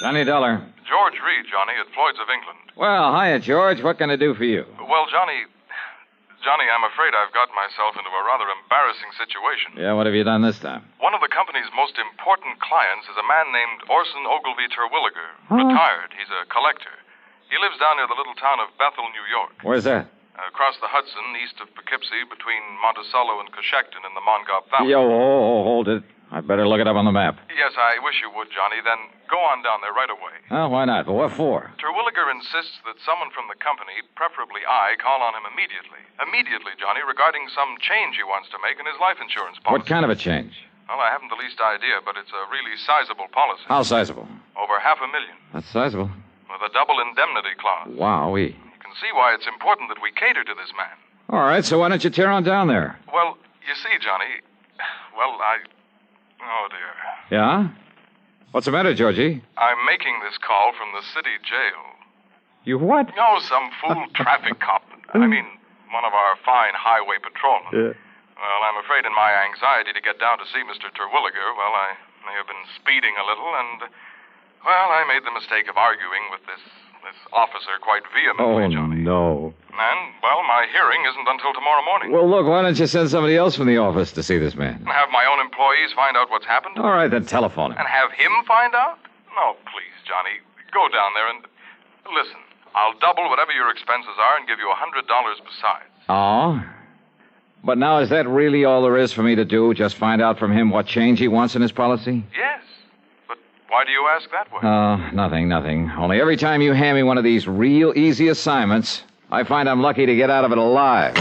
Johnny Dollar. George Reed, Johnny, at Floyd's of England. Well, hiya, George. What can I do for you? Well, Johnny, I'm afraid I've got myself into a rather embarrassing situation. Yeah, what have you done this time? One of the company's most important clients is a man named Orson Ogilvy Terwilliger, retired. He's a collector. He lives down near the little town of Bethel, New York. Where's that? Across the Hudson, east of Poughkeepsie, between Monticello and Coshocton in the Mongauk Valley. Yo, hold it. I better look it up on the map. Yes, I wish you would, Johnny. Then go on down there right away. Oh, why not? But what for? Terwilliger insists that someone from the company, preferably I, call on him immediately. Immediately, Johnny, regarding some change he wants to make in his life insurance policy. What kind of a change? Well, I haven't the least idea, but it's a really sizable policy. How sizable? Over $500,000. That's sizable. With a double indemnity clause. Wowee. You can see why it's important that we cater to this man. All right, so why don't you tear on down there? Well, you see, Johnny, oh, dear. Yeah? What's the matter, Georgie? I'm making this call from the city jail. You what? No, some fool traffic cop. I mean, one of our fine highway patrolmen. Well, I'm afraid in my anxiety to get down to see Mr. Terwilliger, well, I may have been speeding a little, and, well, I made the mistake of arguing with this officer quite vehemently, Johnny. No. And, well, my hearing isn't until tomorrow morning. Well, look, why don't you send somebody else from the office to see this man? And have my own employees find out what's happened? All right, then telephone him. And have him find out? No, please, Johnny. Go down there and... Listen, I'll double whatever your expenses are and give you $100 besides. Oh? But now is that really all there is for me to do? Just find out from him what change he wants in his policy? Yes. But why do you ask that way? Oh, nothing. Only every time you hand me one of these real easy assignments, I find I'm lucky to get out of it alive.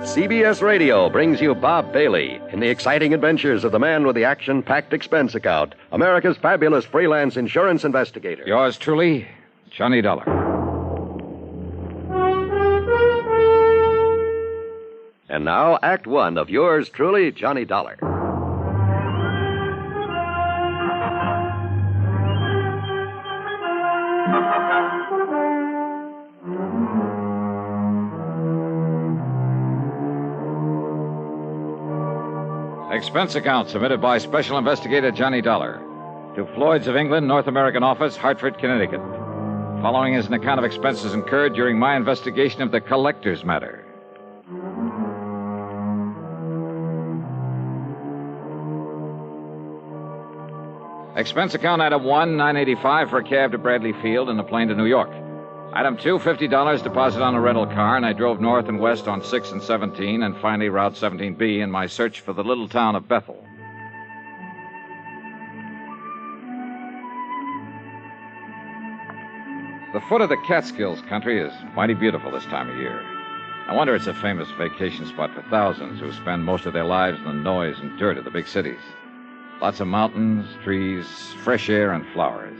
CBS Radio brings you Bob Bailey in the exciting adventures of the man with the action-packed expense account, America's fabulous freelance insurance investigator. Yours truly, Johnny Dollar. And now, Act One of yours truly, Johnny Dollar. Expense account submitted by Special Investigator Johnny Dollar to Floyd's of England, North American Office, Hartford, Connecticut. Following is an account of expenses incurred during my investigation of the collector's matter. Expense account item 1, $9.85 for a cab to Bradley Field and a plane to New York. Item 2, $50 deposit on a rental car, and I drove north and west on 6 and 17 and finally Route 17B in my search for the little town of Bethel. The foot of the Catskills country is mighty beautiful this time of year. No wonder it's a famous vacation spot for thousands who spend most of their lives in the noise and dirt of the big cities. Lots of mountains, trees, fresh air, and flowers.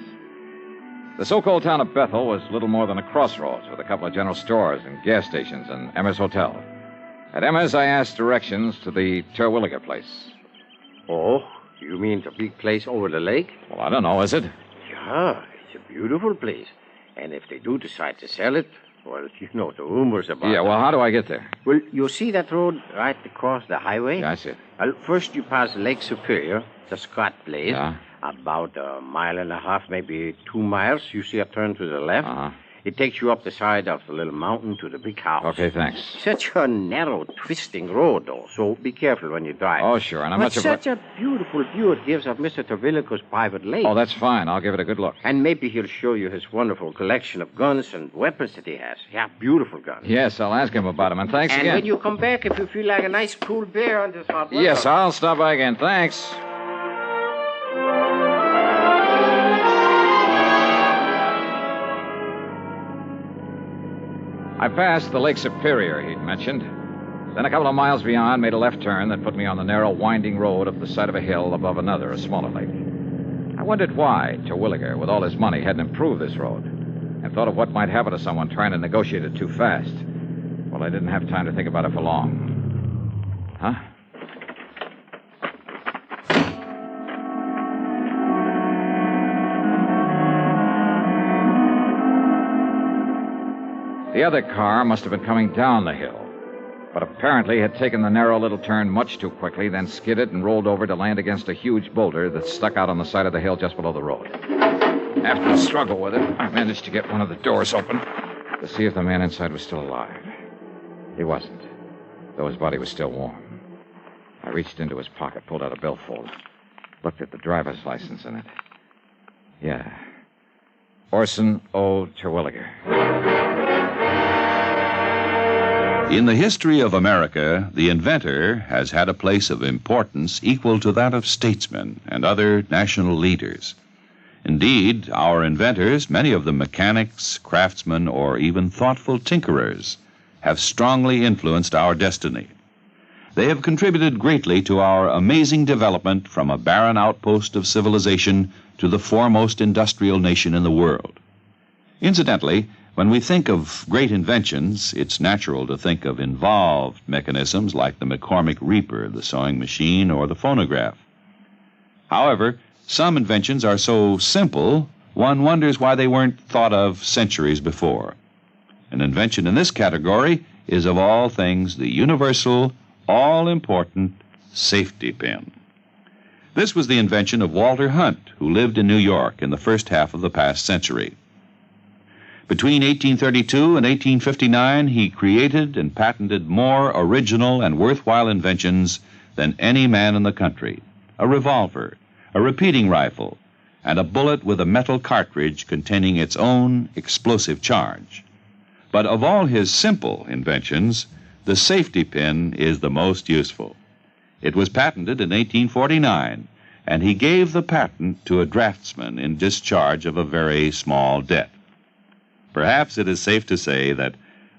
The so-called town of Bethel was little more than a crossroads with a couple of general stores and gas stations and Emma's Hotel. At Emma's, I asked directions to the Terwilliger place. Oh, you mean the big place over the lake? Well, I don't know, is it? Yeah, it's a beautiful place. And if they do decide to sell it, well, you know the rumors about it. Yeah, well, how do I get there? Well, you see that road right across the highway? Yeah, I see it. Well, first you pass Lake Superior, the Scott place. Yeah. About a mile and a half, maybe 2 miles. You see a turn to the left. Uh-huh. It takes you up the side of the little mountain to the big house. Okay, thanks. Such a narrow, twisting road, though, so be careful when you drive. Oh, sure, and I'm but not sure... such a beautiful view it gives of Mr. Terwilliger's private lake. Oh, that's fine. I'll give it a good look. And maybe he'll show you his wonderful collection of guns and weapons that he has. Yeah, beautiful guns. Yes, I'll ask him about them, and thanks again. And when you come back, if you feel like a nice cool beer on this hot weather... Yes, I'll stop by again. Thanks. I passed the Lake Superior he'd mentioned. Then a couple of miles beyond, made a left turn that put me on the narrow, winding road up the side of a hill above another, a smaller lake. I wondered why Terwilliger, with all his money, hadn't improved this road, and thought of what might happen to someone trying to negotiate it too fast. Well, I didn't have time to think about it for long. Huh? The other car must have been coming down the hill. but apparently had taken the narrow little turn much too quickly, then skidded and rolled over to land against a huge boulder that stuck out on the side of the hill just below the road. After a struggle with it, I managed to get one of the doors open to see if the man inside was still alive. He wasn't, though his body was still warm. I reached into his pocket, pulled out a billfold, looked at the driver's license in it. Yeah. Orson O. Terwilliger. In the history of America, the inventor has had a place of importance equal to that of statesmen and other national leaders. Indeed, our inventors, many of them mechanics, craftsmen, or even thoughtful tinkerers, have strongly influenced our destiny. They have contributed greatly to our amazing development from a barren outpost of civilization to the foremost industrial nation in the world. Incidentally, when we think of great inventions, it's natural to think of involved mechanisms like the McCormick Reaper, the sewing machine, or the phonograph. However, some inventions are so simple, one wonders why they weren't thought of centuries before. An invention in this category is, of all things, the universal, all-important safety pin. This was the invention of Walter Hunt, who lived in New York in the first half of the past century. Between 1832 and 1859, he created and patented more original and worthwhile inventions than any man in the country. A revolver, a repeating rifle, and a bullet with a metal cartridge containing its own explosive charge. But of all his simple inventions, the safety pin is the most useful. It was patented in 1849, and he gave the patent to a draftsman in discharge of a very small debt. Perhaps it is safe to say that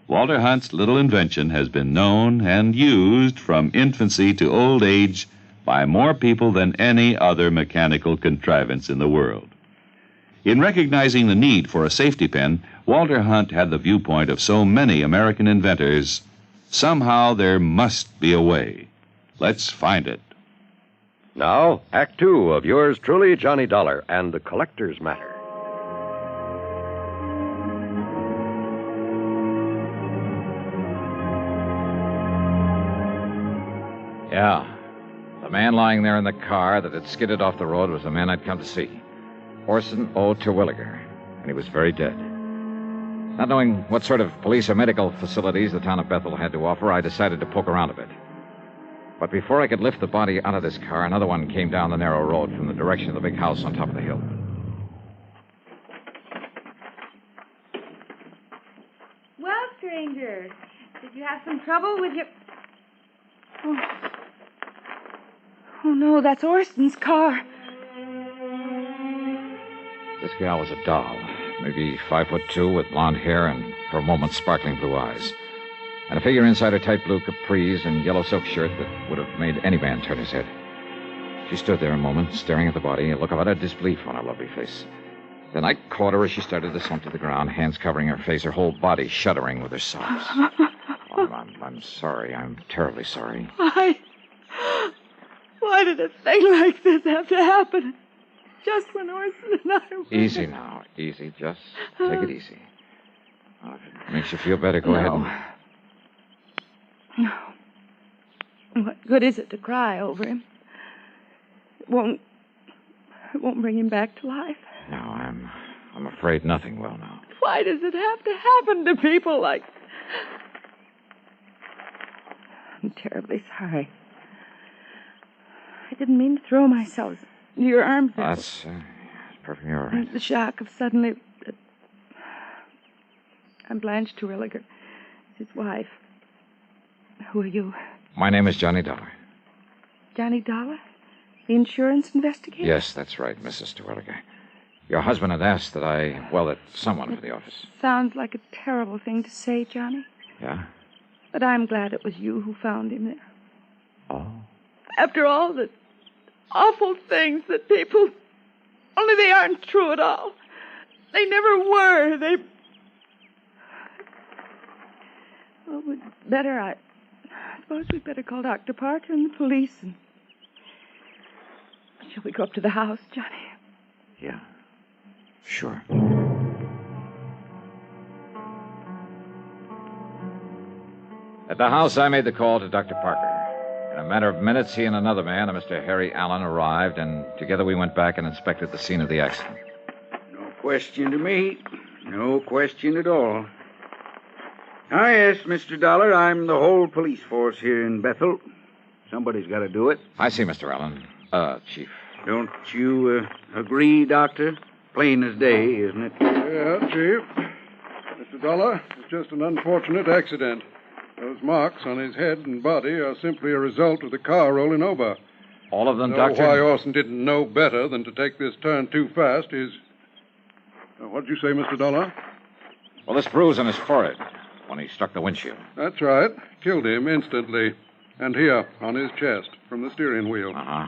Walter Hunt's little invention has been known and used from infancy to old age by more people than any other mechanical contrivance in the world. In recognizing the need for a safety pin, Walter Hunt had the viewpoint of so many American inventors. Somehow there must be a way. Let's find it. Now, Act Two of yours truly, Johnny Dollar, and the Collector's Matter. Yeah. The man lying there in the car that had skidded off the road was the man I'd come to see. Orson O. Terwilliger. And he was very dead. Not knowing what sort of police or medical facilities the town of Bethel had to offer, I decided to poke around a bit. But before I could lift the body out of this car, another one came down the narrow road from the direction of the big house on top of the hill. Well, stranger, did you have some trouble with your... Oh, no, that's Orson's car. This gal was a doll, maybe 5'2", with blonde hair and, for a moment, sparkling blue eyes. And a figure inside her tight blue capris and yellow silk shirt that would have made any man turn his head. She stood there a moment, staring at the body, a look of utter disbelief on her lovely face. Then I caught her as she started to slump to the ground, hands covering her face, her whole body shuddering with her sobs. I'm sorry. I'm terribly sorry. Why did a thing like this have to happen? Just when Orson and I were... Easy now. Easy. Just take it easy. Well, if it makes you feel better, go ahead and... No. What good is it to cry over him? It won't bring him back to life. No, I'm afraid nothing will now. Why does it have to happen to people like... I'm terribly sorry. I didn't mean to throw myself into your arms. That's perfectly all right. The shock of suddenly... I'm Blanche Terwilliger, his wife. Who are you? My name is Johnny Dollar. Johnny Dollar? The insurance investigator? Yes, that's right, Mrs. Terwilliger. Your husband had asked that someone for the office. Sounds like a terrible thing to say, Johnny. Yeah? But I'm glad it was you who found him there. Oh? After all the awful things that people... Only they aren't true at all. They never were. Well, I suppose we'd better call Dr. Parker and the police and... Shall we go up to the house, Johnny? Yeah. Sure. At the house, I made the call to Dr. Parker. In a matter of minutes, he and another man, a Mr. Harry Allen, arrived, and together we went back and inspected the scene of the accident. No question to me. No question at all. Ah, yes, Mr. Dollar, I'm the whole police force here in Bethel. Somebody's got to do it. I see, Mr. Allen. Chief. Don't you agree, Doctor? Plain as day, isn't it? Yeah, Chief. Mr. Dollar, it's just an unfortunate accident. Those marks on his head and body are simply a result of the car rolling over. All of them, Know Doctor? why Orson didn't know better than to take this turn too fast is... what did you say, Mr. Dollar? Well, this bruise on his forehead when he struck the windshield. That's right. Killed him instantly. And here, on his chest, from the steering wheel. Uh-huh.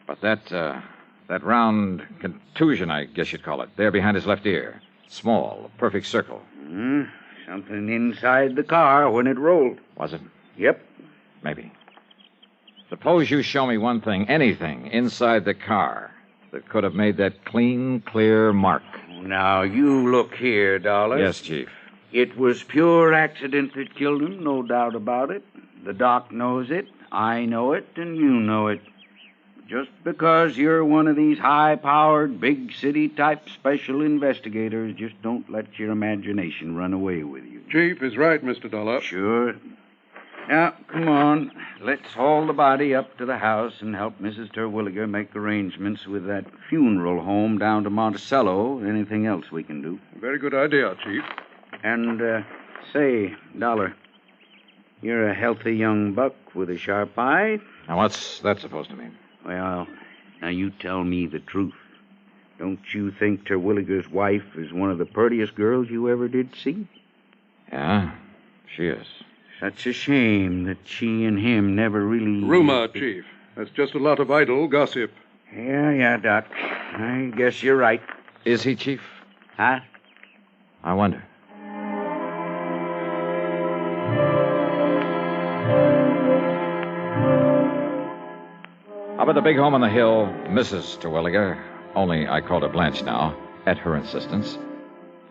But that round contusion, I guess you'd call it, there behind his left ear. Small, a perfect circle. Something inside the car when it rolled. Was it? Yep. Maybe. Suppose you show me one thing, anything, inside the car that could have made that clean, clear mark. Now, you look here, Dollar. Yes, Chief. It was pure accident that killed him, no doubt about it. The doc knows it, I know it, and you know it. Just because you're one of these high-powered, big-city-type special investigators, just don't let your imagination run away with you. Chief is right, Mr. Dollar. Sure. Now, come on. Let's haul the body up to the house and help Mrs. Terwilliger make arrangements with that funeral home down to Monticello. Anything else we can do. Very good idea, Chief. And, say, Dollar, you're a healthy young buck with a sharp eye. Now, what's that supposed to mean? Well, now you tell me the truth. Don't you think Terwilliger's wife is one of the prettiest girls you ever did see? Yeah, she is. Such a shame that she and him never really... Rumor, Chief. That's just a lot of idle gossip. Yeah, Doc. I guess you're right. Is he, Chief? Huh? I wonder. Up at the big home on the hill, Mrs. Terwilliger, only I called her Blanche now, at her insistence,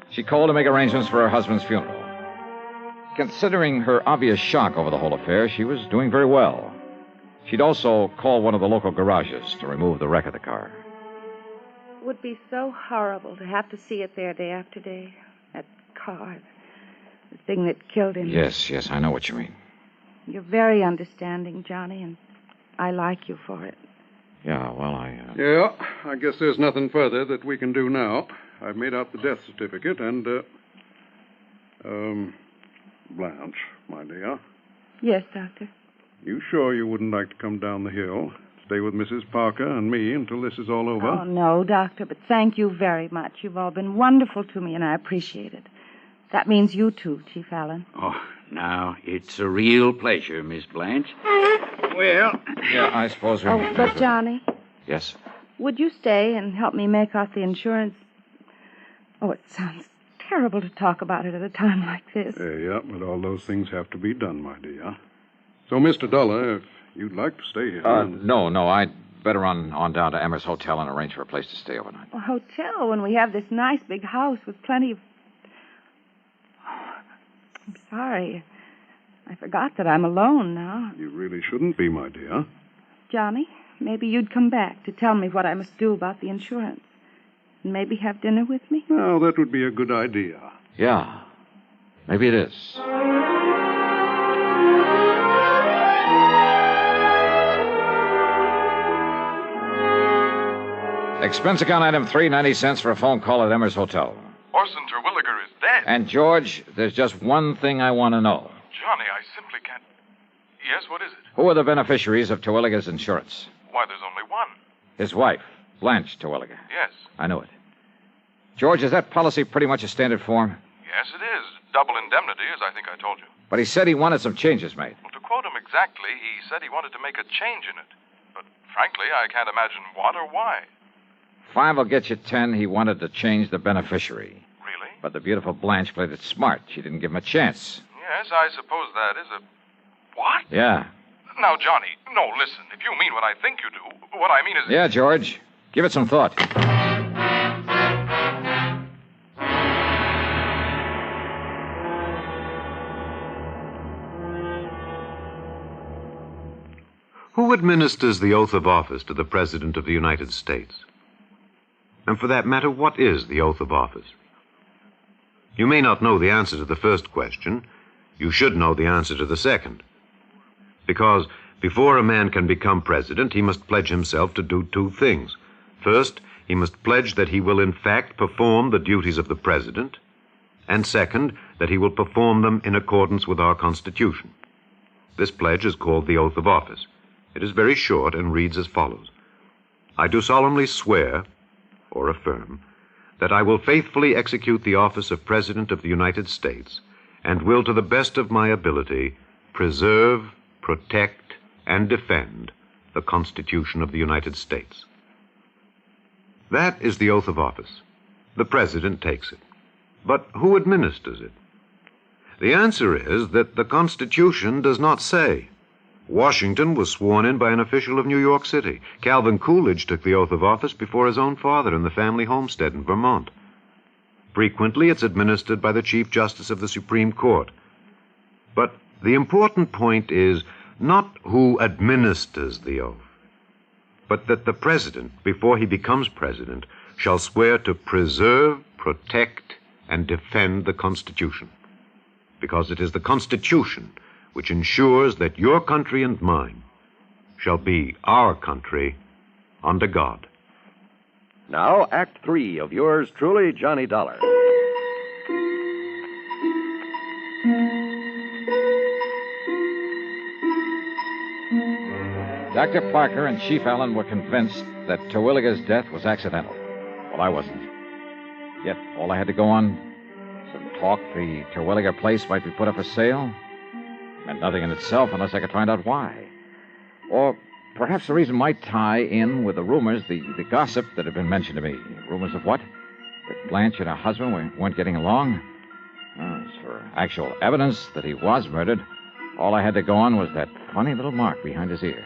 she called to make arrangements for her husband's funeral. Considering her obvious shock over the whole affair, she was doing very well. She'd also called one of the local garages to remove the wreck of the car. It would be so horrible to have to see it there day after day. That car, the thing that killed him. Yes, I know what you mean. You're very understanding, Johnny, and I like you for it. Yeah, well, Yeah, I guess there's nothing further that we can do now. I've made out the death certificate and, Blanche, my dear. Yes, Doctor. You sure you wouldn't like to come down the hill, stay with Mrs. Parker and me until this is all over? Oh, no, Doctor, but thank you very much. You've all been wonderful to me, and I appreciate it. That means you too, Chief Allen. Oh, now, it's a real pleasure, Miss Blanche. Well... Yeah, I suppose we... Oh, but Johnny, Yes? would you stay and help me make out the insurance? Oh, it sounds terrible to talk about it at a time like this. Yeah, but all those things have to be done, my dear. So, Mr. Dollar, if you'd like to stay here... No, I'd better run on down to Emmer's Hotel and arrange for a place to stay overnight. A hotel when we have this nice big house with plenty of... I'm sorry. I forgot that I'm alone now. You really shouldn't be, my dear. Johnny, maybe you'd come back to tell me what I must do about the insurance. And maybe have dinner with me? Well, that would be a good idea. Yeah, maybe it is. Expense account item 3, 90 cents for a phone call at Emmer's Hotel. Orson Terwilliger is dead. And, George, there's just one thing I want to know. Johnny, I simply can't... Yes, what is it? Who are the beneficiaries of Terwilliger's insurance? Why, there's only one. His wife, Blanche Terwilliger. Yes. I knew it. George, is that policy pretty much a standard form? Yes, it is. Double indemnity, as I think I told you. But he said he wanted some changes made. Well, to quote him exactly, he said he wanted to make a change in it. But frankly, I can't imagine what or why. 5 will get you 10. He wanted to change the beneficiary. Really? But the beautiful Blanche played it smart. She didn't give him a chance. Yes, I suppose that is a... What? Yeah. Now, Johnny, no, listen. If you mean what I think you do, what I mean is... Yeah, George. Give it some thought. Who administers the oath of office to the President of the United States? And for that matter, what is the oath of office? You may not know the answer to the first question. You should know the answer to the second. Because before a man can become president, he must pledge himself to do two things. First, he must pledge that he will in fact perform the duties of the president, and second, that he will perform them in accordance with our Constitution. This pledge is called the oath of office. It is very short and reads as follows. I do solemnly swear, or affirm, that I will faithfully execute the office of President of the United States and will, to the best of my ability, preserve, protect, and defend the Constitution of the United States. That is the oath of office. The President takes it. But who administers it? The answer is that the Constitution does not say. Washington was sworn in by an official of New York City. Calvin Coolidge took the oath of office before his own father in the family homestead in Vermont. Frequently, it's administered by the Chief Justice of the Supreme Court. But the important point is not who administers the oath, but that the President, before he becomes President, shall swear to preserve, protect, and defend the Constitution. Because it is the Constitution which ensures that your country and mine shall be our country under God. Now, Act 3 of yours truly, Johnny Dollar. Dr. Parker and Chief Allen were convinced that Terwilliger's death was accidental. Well, I wasn't. Yet all I had to go on, some talk the Terwilliger place might be put up for sale, meant nothing in itself unless I could find out why. Or perhaps the reason might tie in with the rumors, the gossip that had been mentioned to me. Rumors of what? That Blanche and her husband weren't getting along? As for actual evidence that he was murdered, all I had to go on was that funny little mark behind his ear.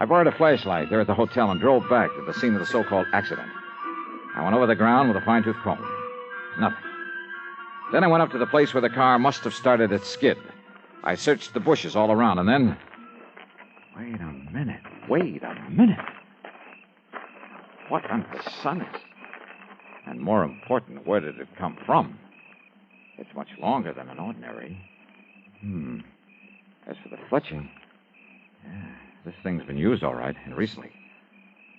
I borrowed a flashlight there at the hotel and drove back to the scene of the so-called accident. I went over the ground with a fine-tooth comb. Nothing. Then I went up to the place where the car must have started its skid. I searched the bushes all around, and then... Wait a minute. What under the sun is... And more important, where did it come from? It's much longer than an ordinary. As for the fletching... this thing's been used all right, and recently.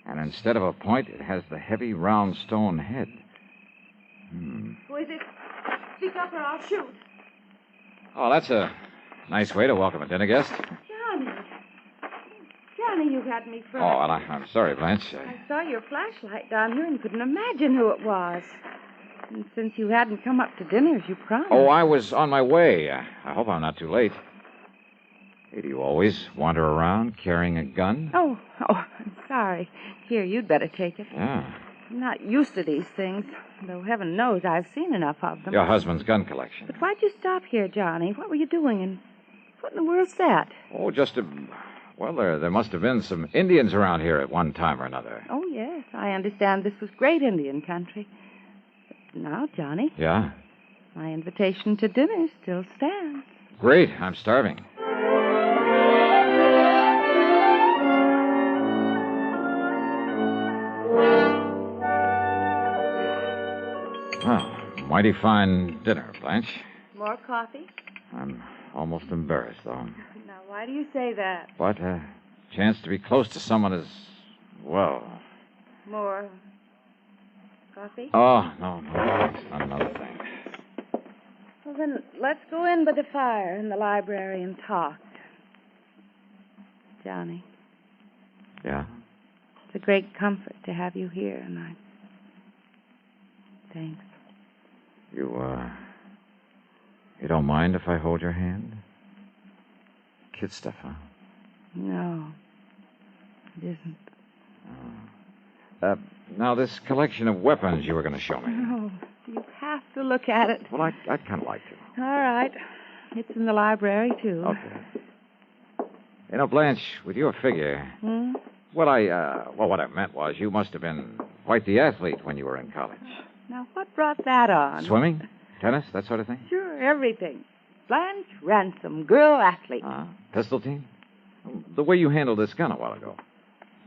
And instead of a point, it has the heavy, round stone head. Who is it? Speak up or I'll shoot. Oh, that's a nice way to welcome a dinner guest. Johnny, you had me frightened. Oh, well, I'm sorry, Blanche. I saw your flashlight down here and couldn't imagine who it was. And since you hadn't come up to dinner as you promised... Oh, I was on my way. I hope I'm not too late. Hey, do you always wander around carrying a gun? Oh, I'm sorry. Here, you'd better take it. Yeah. I'm not used to these things, though heaven knows I've seen enough of them. Your husband's gun collection. But why'd you stop here, Johnny? What were you doing, and what in the world's that? Oh, just a... Well, there must have been some Indians around here at one time or another. Oh, yes. I understand this was great Indian country. But now, Johnny... Yeah? My invitation to dinner still stands. Great. I'm starving. Well, mighty fine dinner, Blanche. More coffee? I'm almost embarrassed, though. Now, why do you say that? But a chance to be close to someone is, well... More coffee? Oh, no, it's not another thing. Well, then, let's go in by the fire in the library and talk. Johnny. Yeah? It's a great comfort to have you here, and Thanks. You don't mind if I hold your hand? Kid stuff, huh? No, it isn't. Now, this collection of weapons you were going to show me. No, you have to look at it. Well, I'd kind of like to. All right. It's in the library, too. Okay. You know, Blanche, with your figure... What I meant was you must have been quite the athlete when you were in college. Now, what brought that on? Swimming? Tennis? That sort of thing? Sure, everything. Blanche Ransom, girl athlete. Pistol team? The way you handled this gun a while ago.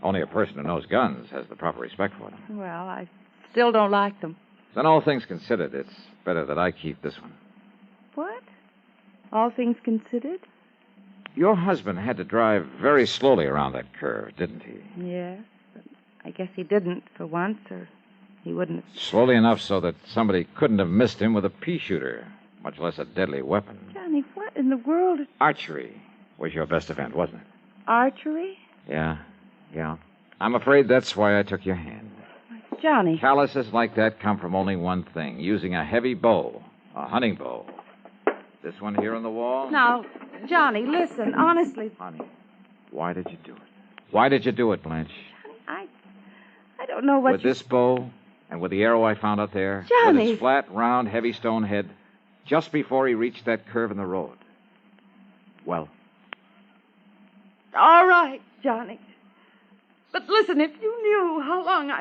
Only a person who knows guns has the proper respect for them. Well, I still don't like them. Then all things considered, it's better that I keep this one. What? All things considered? Your husband had to drive very slowly around that curve, didn't he? Yes. But I guess he didn't for once, or he wouldn't have... Slowly enough so that somebody couldn't have missed him with a pea shooter, much less a deadly weapon. Johnny, what in the world is... Archery was your best event, wasn't it? Archery? Yeah. I'm afraid that's why I took your hand. Johnny. Calluses like that come from only one thing, using a heavy bow, a hunting bow. This one here on the wall? Now, Johnny, listen, honestly. Honey, why did you do it? Why did you do it, Blanche? I don't know what With this bow and with the arrow I found out there. Johnny. With its flat, round, heavy stone head, just before he reached that curve in the road. Well? All right, Johnny. But listen, if you knew how long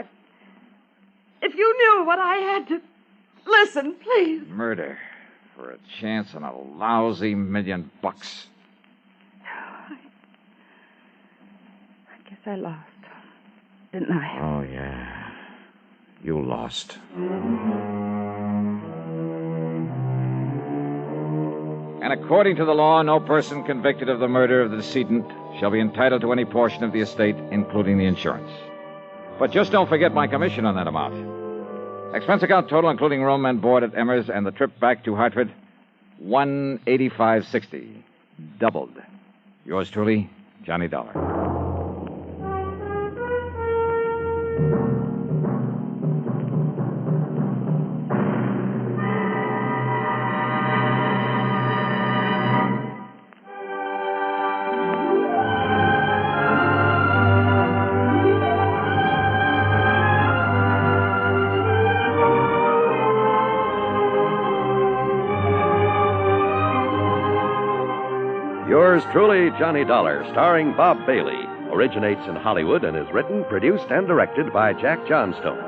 if you knew what I had to... Listen, please. Murder for a chance on a lousy $1,000,000. I guess I lost, didn't I? Oh, yeah. You lost. And according to the law, no person convicted of the murder of the decedent shall be entitled to any portion of the estate, including the insurance. But just don't forget my commission on that amount. Expense account total, including room and board at Emmers and the trip back to Hartford, $185.60. Doubled. Yours truly, Johnny Dollar. Yours truly, Johnny Dollar, starring Bob Bailey, originates in Hollywood and is written, produced, and directed by Jack Johnstone.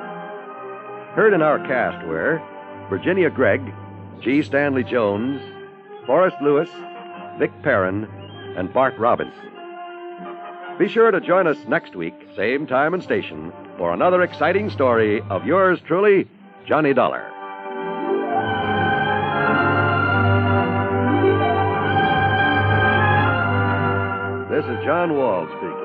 Heard in our cast were Virginia Gregg, G. Stanley Jones, Forrest Lewis, Vic Perrin, and Bart Robinson. Be sure to join us next week, same time and station, for another exciting story of yours truly, Johnny Dollar. This is John Wall speaking.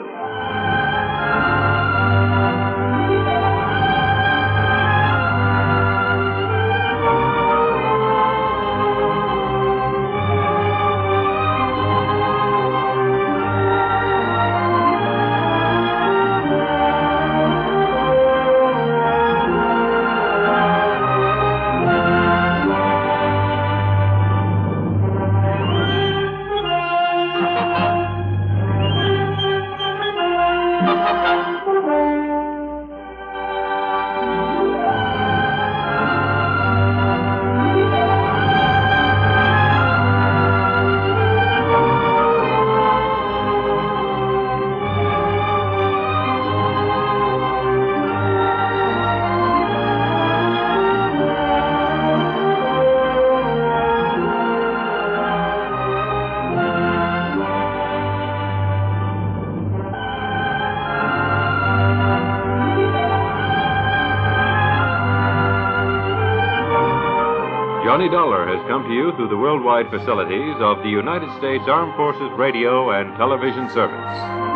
Johnny Dollar has come to you through the worldwide facilities of the United States Armed Forces Radio and Television Service.